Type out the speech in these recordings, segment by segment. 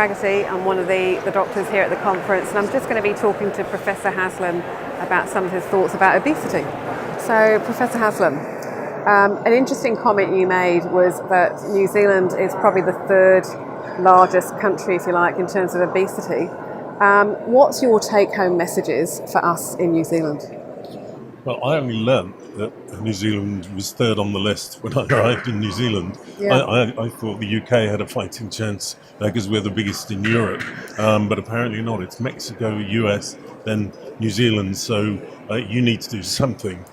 Pragati. I'm one of the doctors here at the conference, and I'm just going to be talking to Professor Haslam about some of his thoughts about obesity. So, Professor Haslam, an interesting comment you made was that New Zealand is probably the third largest country, if you like, in terms of obesity. What's your take-home messages for us in New Zealand? Well, I only learnt that New Zealand was third on the list when I arrived in New Zealand. Yeah. I thought the UK had a fighting chance because we're the biggest in Europe, but apparently not. It's Mexico, US, then New Zealand. So you need to do something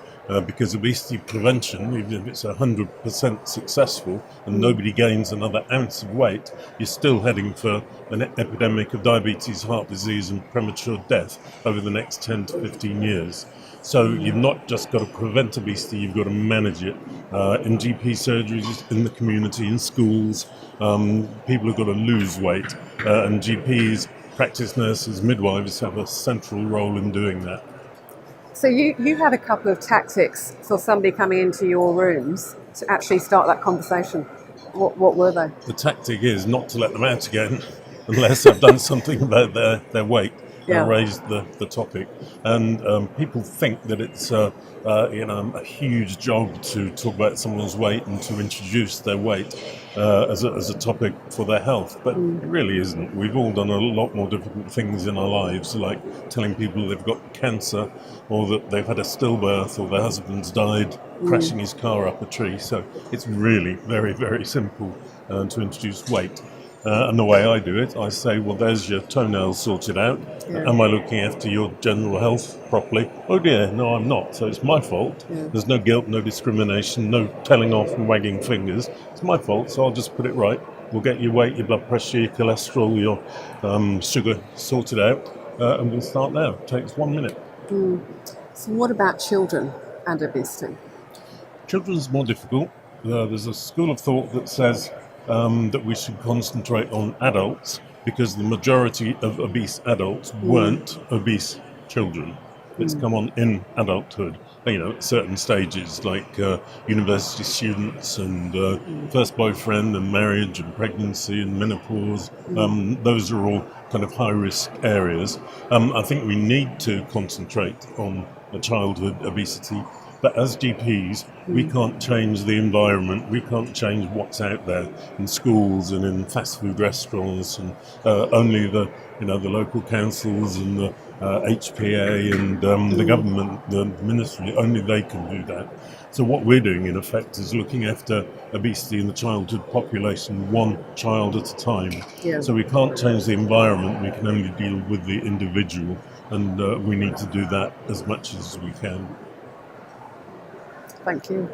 because obesity prevention, even if it's 100% successful and nobody gains another ounce of weight, you're still heading for an epidemic of diabetes, heart disease and premature death over the next 10 to 15 years. So you've not just got to prevent obesity, you've got to manage it. In GP surgeries, in the community, in schools, people have got to lose weight. And GPs, practice nurses, midwives have a central role in doing that. So you had a couple of tactics for somebody coming into your rooms to actually start that conversation. What were they? The tactic is not to let them out again unless I've done something about their weight. Yeah. Raised the topic, and people think that it's a huge job to talk about someone's weight and to introduce their weight as a topic for their health, but it really isn't. We've all done a lot more difficult things in our lives, like telling people they've got cancer, or that they've had a stillbirth, or their husband's died crashing his car up a tree. So it's really very, very simple to introduce weight. And the way I do it, I say, well, there's your toenails sorted out. Yeah. Am I looking after your general health properly? Oh dear, no, I'm not. So it's my fault. Yeah. There's no guilt, no discrimination, no telling off and wagging fingers. It's my fault, so I'll just put it right. We'll get your weight, your blood pressure, your cholesterol, your sugar sorted out, and we'll start there. It takes 1 minute. So what about children and obesity? Children's more difficult. There's a school of thought that says that we should concentrate on adults because the majority of obese adults weren't obese children. It's come on in adulthood, at certain stages like university students and first boyfriend and marriage and pregnancy and menopause. Those are all kind of high-risk areas. I think we need to concentrate on childhood obesity. But as GPs, we can't change the environment. We can't change what's out there in schools and in fast food restaurants, and only the local councils and the HPA and the government, the ministry, only they can do that. So what we're doing, in effect, is looking after obesity in the childhood population, one child at a time. Yeah. So we can't change the environment. We can only deal with the individual, and we need to do that as much as we can. Thank you.